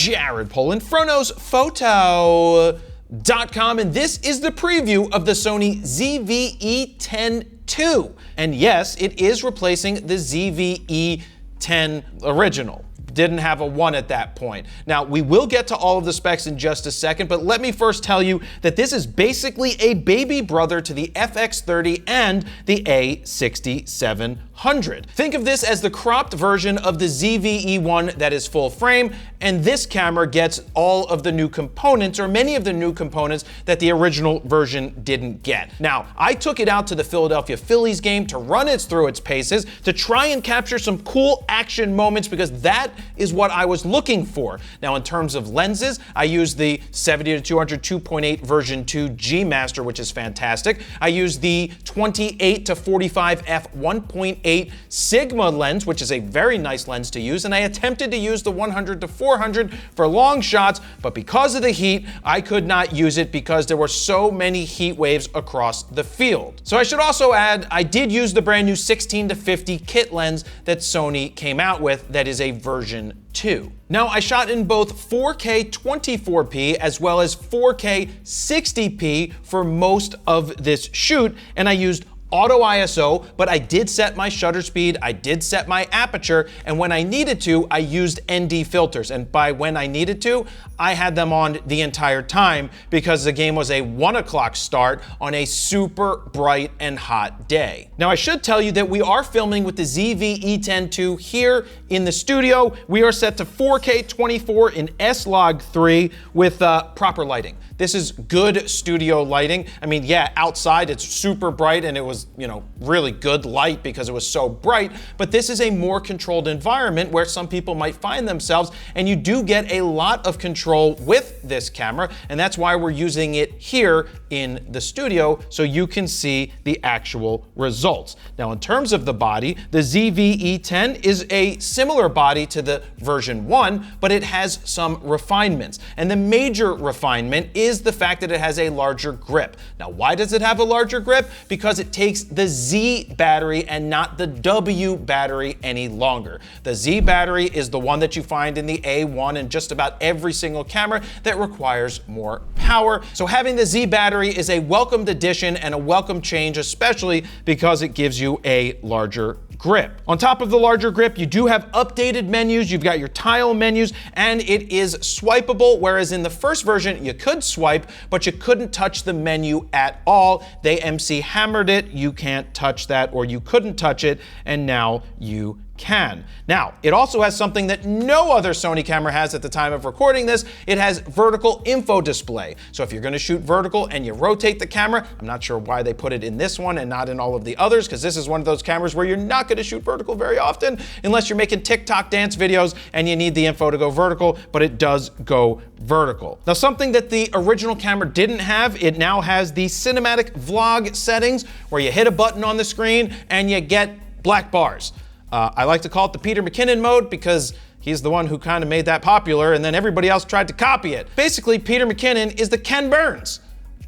Jared Polin, FroKnowsPhoto.com, and this is the preview of the Sony ZV-E10 II. And yes, it is replacing the ZV-E10 original. Didn't have a 1 at that point. Now, we will get to all of the specs in just a second, but let me first tell you that this is basically a baby brother to the FX30 and the A6700. Think of this as the cropped version of the ZV-E1 that is full frame, and this camera gets all of the new components, or many of the new components that the original version didn't get. Now, I took it out to the Philadelphia Phillies game to run it through its paces, to try and capture some cool action moments, because that is what I was looking for. Now, in terms of lenses, I used the 70-200 2.8 version 2 G Master, which is fantastic. I used the 28-45 f 1.8 Sigma lens, which is a very nice lens to use, and I attempted to use the 100-400 for long shots, but because of the heat, I could not use it because there were so many heat waves across the field. So I should also add, I did use the brand new 16-50 kit lens that Sony came out with that is a version 2. Now, I shot in both 4K 24p as well as 4K 60p for most of this shoot, and I used auto ISO, but I did set my shutter speed, I did set my aperture, and when I needed to, I used ND filters. And by when I needed to, I had them on the entire time because the game was a 1 o'clock start on a super bright and hot day. Now, I should tell you that we are filming with the ZV-E10 II here in the studio. We are set to 4K 24 in S-Log3 with proper lighting. This is good studio lighting. I mean, yeah, outside it's super bright and it was, really good light because it was so bright, but this is a more controlled environment where some people might find themselves, and you do get a lot of control with this camera, and that's why we're using it here in the studio so you can see the actual results. Now, in terms of the body, the ZV-E10 is a similar body to the version 1, but it has some refinements, and the major refinement is the fact that it has a larger grip. Now, why does it have a larger grip? Because it takes the Z battery and not the W battery any longer. The Z battery is the one that you find in the A1 and just about every single camera that requires more power. So having the Z battery is a welcomed addition and a welcome change, especially because it gives you a larger grip. On top of the larger grip, you do have updated menus, you've got your tile menus, and it is swipeable, whereas in the first version, you could swipe, but you couldn't touch the menu at all. They MC hammered it, you can't touch that, or you couldn't touch it, and now you can. Now, it also has something that no other Sony camera has at the time of recording this. It has vertical info display. So if you're going to shoot vertical and you rotate the camera, I'm not sure why they put it in this one and not in all of the others, because this is one of those cameras where you're not going to shoot vertical very often unless you're making TikTok dance videos and you need the info to go vertical, but it does go vertical. Now, something that the original camera didn't have, it now has the cinematic vlog settings where you hit a button on the screen and you get black bars. I like to call it the Peter McKinnon mode because he's the one who kind of made that popular, and then everybody else tried to copy it. Basically, Peter McKinnon is the Ken Burns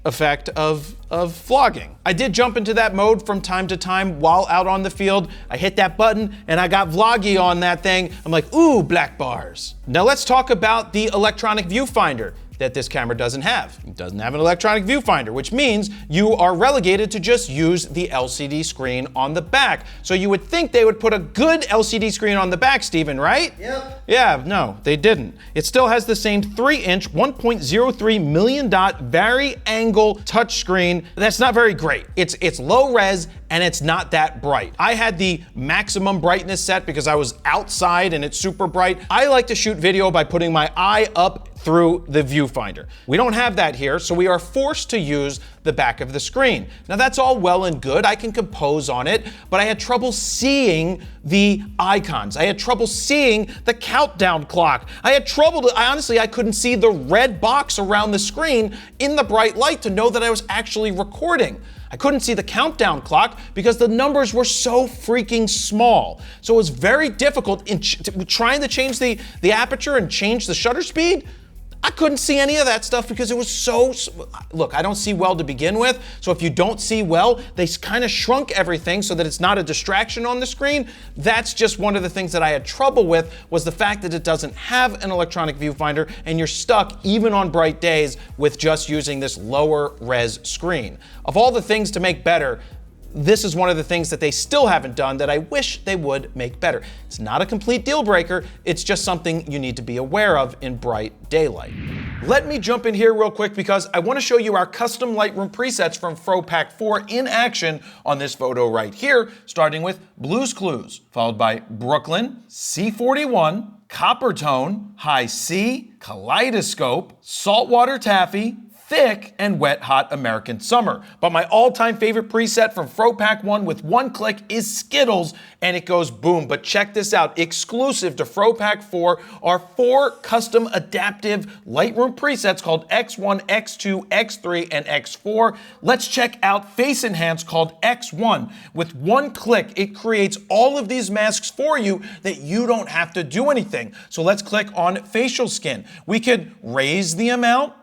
effect of vlogging. I did jump into that mode from time to time while out on the field. I hit that button and I got vloggy on that thing. I'm like, ooh, black bars. Now let's talk about the electronic viewfinder that this camera doesn't have. It doesn't have an electronic viewfinder, which means you are relegated to just use the LCD screen on the back. So you would think they would put a good LCD screen on the back, Steven, right? Yep. Yeah, no, they didn't. It still has the same 3-inch, 1.03 million dot vari-angle touchscreen. That's not very great. It's low res and it's not that bright. I had the maximum brightness set because I was outside and it's super bright. I like to shoot video by putting my eye up through the viewfinder. We don't have that here, so we are forced to use the back of the screen. Now that's all well and good, I can compose on it, but I had trouble seeing the icons. I had trouble seeing the countdown clock. I honestly couldn't see the red box around the screen in the bright light to know that I was actually recording. I couldn't see the countdown clock because the numbers were so freaking small. So it was very difficult in trying to change the aperture and change the shutter speed. I couldn't see any of that stuff because it was so, look, I don't see well to begin with, so if you don't see well, they kind of shrunk everything so that it's not a distraction on the screen. That's just one of the things that I had trouble with, was the fact that it doesn't have an electronic viewfinder and you're stuck even on bright days with just using this lower res screen. Of all the things to make better, this is one of the things that they still haven't done that I wish they would make better. It's not a complete deal breaker, it's just something you need to be aware of in bright daylight. Let me jump in here real quick because I want to show you our custom Lightroom presets from FroPack 4 in action on this photo right here, starting with Blue's Clues, followed by Brooklyn, C41, Copper Tone, High C, Kaleidoscope, Saltwater Taffy, Thick, and Wet Hot American Summer. But my all-time favorite preset from FroPack 1 with one click is Skittles, and it goes boom. But check this out, exclusive to FroPack 4 are 4 custom adaptive Lightroom presets called X1, X2, X3, and X4. Let's check out Face Enhance called X1. With one click, it creates all of these masks for you that you don't have to do anything. So let's click on Facial Skin. We could raise the amount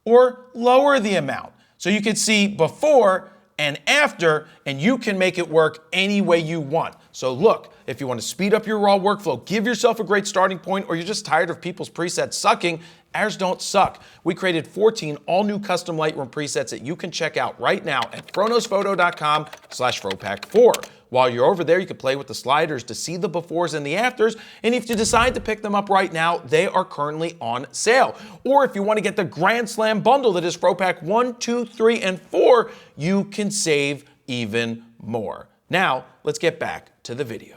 or lower the amount. So you can see before and after, and you can make it work any way you want. So look, if you want to speed up your raw workflow, give yourself a great starting point, or you're just tired of people's presets sucking, ours don't suck. We created 14 all new custom Lightroom presets that you can check out right now at FroKnowsPhoto.com/FroPack4. While you're over there, you can play with the sliders to see the befores and the afters. And if you decide to pick them up right now, they are currently on sale. Or if you want to get the Grand Slam bundle that is FroPack 1, 2, 3, and 4, you can save even more. Now, let's get back to the video.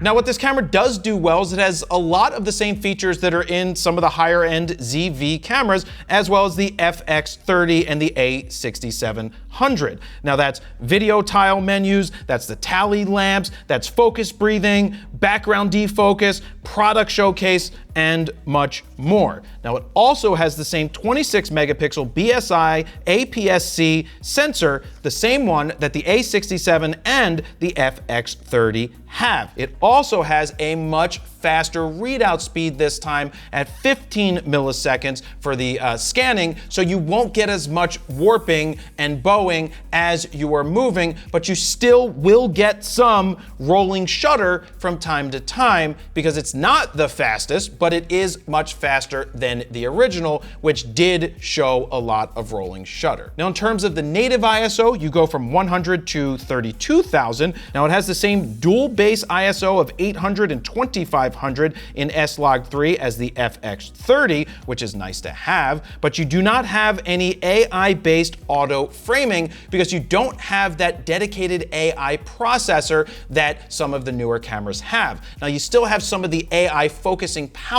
Now, what this camera does do well is it has a lot of the same features that are in some of the higher end ZV cameras, as well as the FX30 and the A6700. Now, that's video tile menus, that's the tally lamps, that's focus breathing, background defocus, product showcase, and much more. Now, it also has the same 26 megapixel BSI APS-C sensor, the same one that the A67 and the FX30 have. It also has a much faster readout speed this time at 15 milliseconds for the scanning, so you won't get as much warping and bowing as you are moving, but you still will get some rolling shutter from time to time because it's not the fastest, but it is much faster than the original, which did show a lot of rolling shutter. Now, in terms of the native ISO, you go from 100 to 32,000. Now, it has the same dual base ISO of 800 and 2500 in S-Log3 as the FX30, which is nice to have, but you do not have any AI-based auto framing because you don't have that dedicated AI processor that some of the newer cameras have. Now, you still have some of the AI focusing power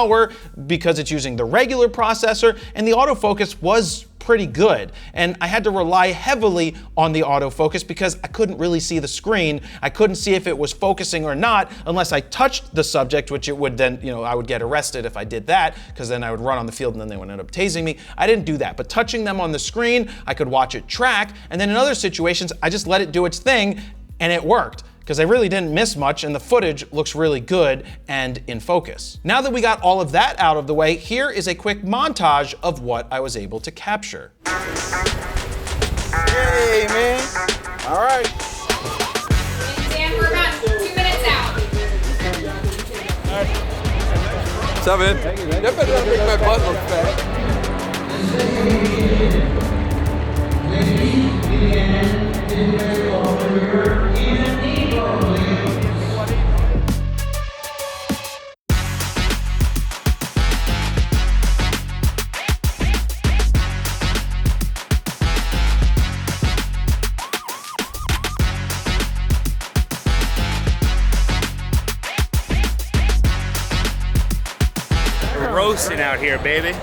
because it's using the regular processor, and the autofocus was pretty good. And I had to rely heavily on the autofocus because I couldn't really see the screen. I couldn't see if it was focusing or not unless I touched the subject, which it would then, I would get arrested if I did that, because then I would run on the field and then they would end up tasing me. I didn't do that, but touching them on the screen, I could watch it track. And then in other situations, I just let it do its thing and it worked, because I really didn't miss much and the footage looks really good and in focus. Now that we got all of that out of the way, here is a quick montage of what I was able to capture. Hey, man. All right. Stand for about 2 minutes out. What's up, man? That better not make my butt look fat. Roasting out here, baby.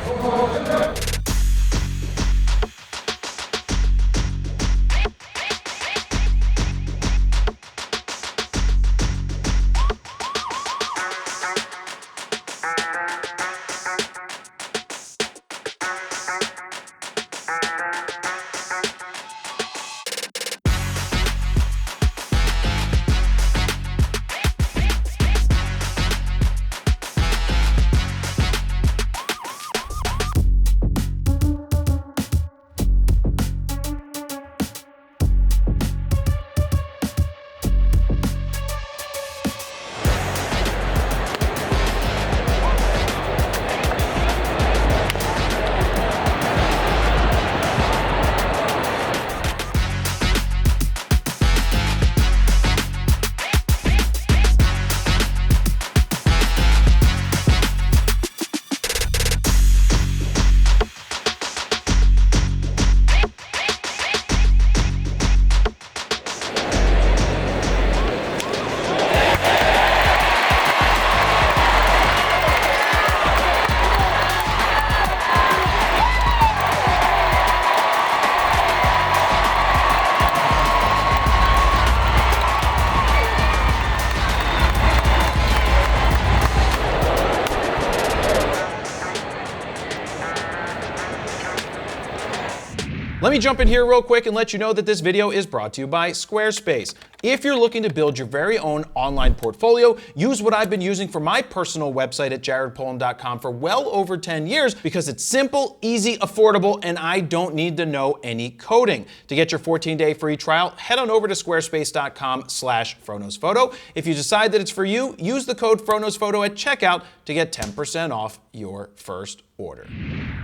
Let me jump in here real quick and let you know that this video is brought to you by Squarespace. If you're looking to build your very own online portfolio, use what I've been using for my personal website at jaredpolin.com for well over 10 years because it's simple, easy, affordable, and I don't need to know any coding. To get your 14-day free trial, head on over to squarespace.com/FroKnowsPhoto. If you decide that it's for you, use the code FroKnowsPhoto at checkout to get 10% off your first order.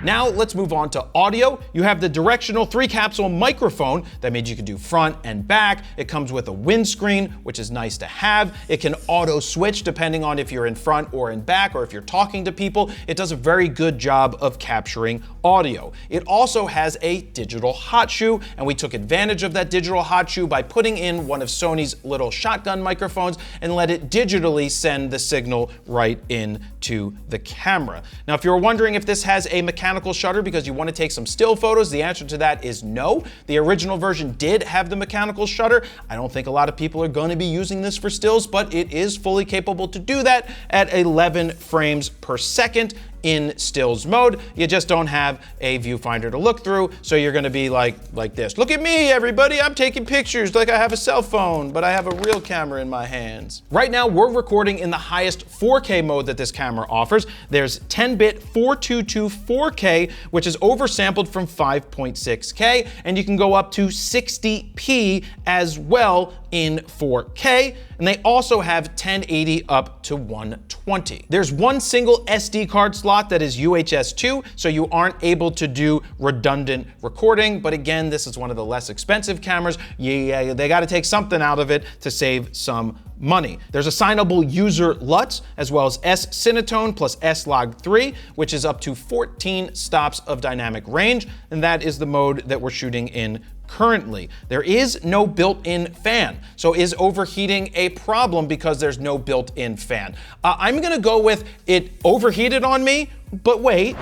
Now let's move on to audio. You have the directional 3-capsule microphone. That means you can do front and back. It comes with a windscreen, which is nice to have. It can auto switch depending on if you're in front or in back, or if you're talking to people. It does a very good job of capturing audio. It also has a digital hot shoe, and we took advantage of that digital hot shoe by putting in one of Sony's little shotgun microphones and let it digitally send the signal right into the camera. Now, if you're wondering if this has a mechanical shutter because you want to take some still photos, the answer to that is no. The original version did have the mechanical shutter. I don't think a lot of people are going to be using this for stills, but it is fully capable to do that at 11 frames per second in stills mode. You just don't have a viewfinder to look through, so you're gonna be like this. Look at me, everybody, I'm taking pictures like I have a cell phone, but I have a real camera in my hands. Right now, we're recording in the highest 4K mode that this camera offers. There's 10-bit 422 4K, which is oversampled from 5.6K, and you can go up to 60p as well in 4K, and they also have 1080 up to 120. There's one single SD card slot that is UHS 2, so you aren't able to do redundant recording, but again, this is one of the less expensive cameras. Yeah, they gotta take something out of it to save some money. There's assignable user LUTs, as well as S-Cinetone plus S-Log3, which is up to 14 stops of dynamic range, and that is the mode that we're shooting in currently. There is no built-in fan, so is overheating a problem because there's no built-in fan? I'm gonna go with it overheated on me, but wait.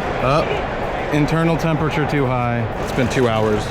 Internal temperature too high. It's been 2 hours.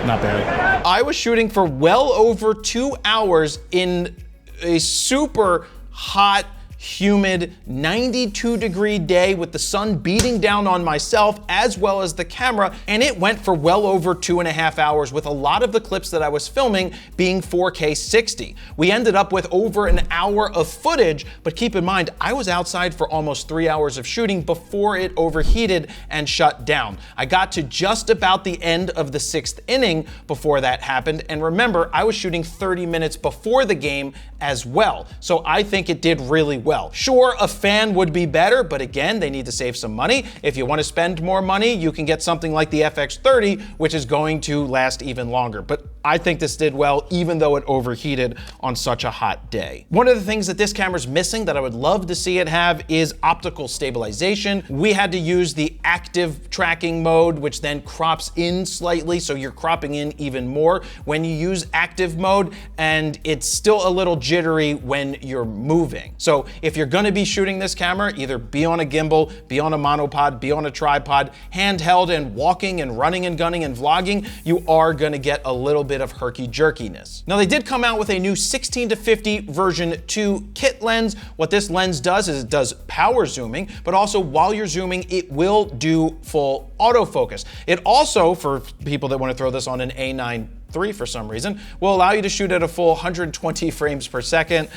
Not bad. I was shooting for well over 2 hours in a super hot, humid, 92-degree day with the sun beating down on myself as well as the camera, and it went for well over 2.5 hours with a lot of the clips that I was filming being 4K 60. We ended up with over an hour of footage, but keep in mind, I was outside for almost 3 hours of shooting before it overheated and shut down. I got to just about the end of the 6th inning before that happened, and remember, I was shooting 30 minutes before the game as well, so I think it did really well. Sure, a fan would be better, but again, they need to save some money. If you want to spend more money, you can get something like the FX30, which is going to last even longer. But I think this did well, even though it overheated on such a hot day. One of the things that this camera's missing that I would love to see it have is optical stabilization. We had to use the active tracking mode, which then crops in slightly, so you're cropping in even more when you use active mode, and it's still a little jittery when you're moving. So if you're gonna be shooting this camera, either be on a gimbal, be on a monopod, be on a tripod, handheld and walking and running and gunning and vlogging, you are gonna get a little bit of herky-jerkiness. Now, they did come out with a new 16-50 version 2 kit lens. What this lens does is it does power zooming, but also while you're zooming, it will do full autofocus. It also, for people that wanna throw this on an A9 III for some reason, will allow you to shoot at a full 120 frames per second.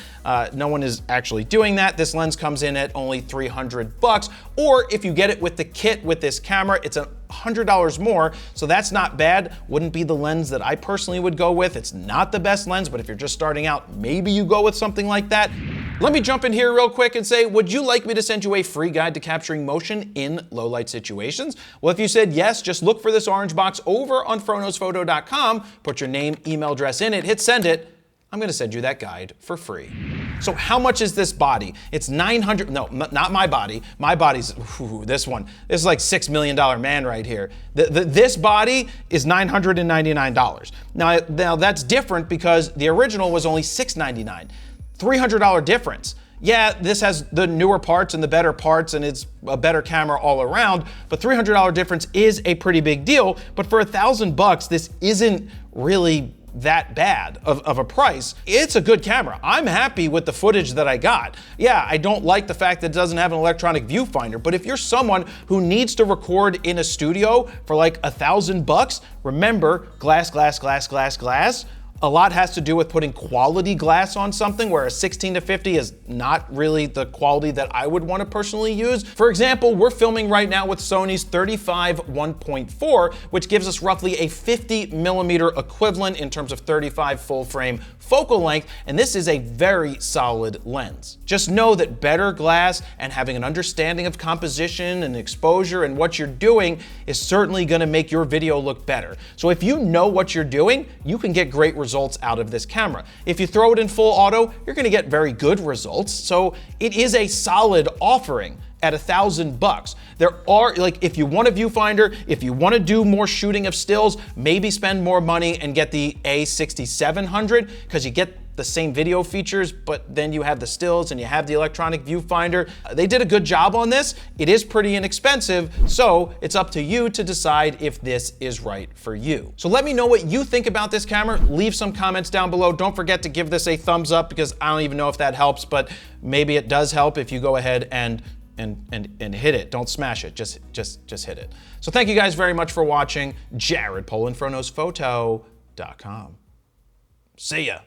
No one is actually doing that. This lens comes in at only $300, or if you get it with the kit with this camera, it's $100 more, so that's not bad. Wouldn't be the lens that I personally would go with. It's not the best lens, but if you're just starting out, maybe you go with something like that. Let me jump in here real quick and say, would you like me to send you a free guide to capturing motion in low light situations? Well, if you said yes, just look for this orange box over on FroKnowsPhoto.com, put your name, email address in it, hit send it. I'm gonna send you that guide for free. So how much is this body? It's 900, no, not my body. My body's, this one. This is like $6 million man right here. This body is $999. Now that's different because the original was only $699. $300 difference. Yeah, this has the newer parts and the better parts, and it's a better camera all around, but $300 difference is a pretty big deal. But for $1,000 bucks, this isn't really that bad of a price. It's a good camera. I'm happy with the footage that I got. Yeah, I don't like the fact that it doesn't have an electronic viewfinder, but if you're someone who needs to record in a studio for like $1,000, remember, glass, glass, glass, glass, glass. A lot has to do with putting quality glass on something, where a 16-50 is not really the quality that I would want to personally use. For example, we're filming right now with Sony's 35 1.4, which gives us roughly a 50mm equivalent in terms of 35 full frame focal length, and this is a very solid lens. Just know that better glass and having an understanding of composition and exposure and what you're doing is certainly going to make your video look better. So if you know what you're doing, you can get great results out of this camera. If you throw it in full auto, you're going to get very good results. So it is a solid offering at $1,000. There are, like, if you want a viewfinder, if you want to do more shooting of stills, maybe spend more money and get the A6700, because you get the same video features, but then you have the stills and you have the electronic viewfinder. They did a good job on this. It is pretty inexpensive, so it's up to you to decide if this is right for you. So let me know what you think about this camera. Leave some comments down below. Don't forget to give this a thumbs up, because I don't even know if that helps, but maybe it does help if you go ahead and hit it. Don't smash it, just hit it. So thank you guys very much for watching. Jared Polin, FroKnowsPhoto.com. See ya.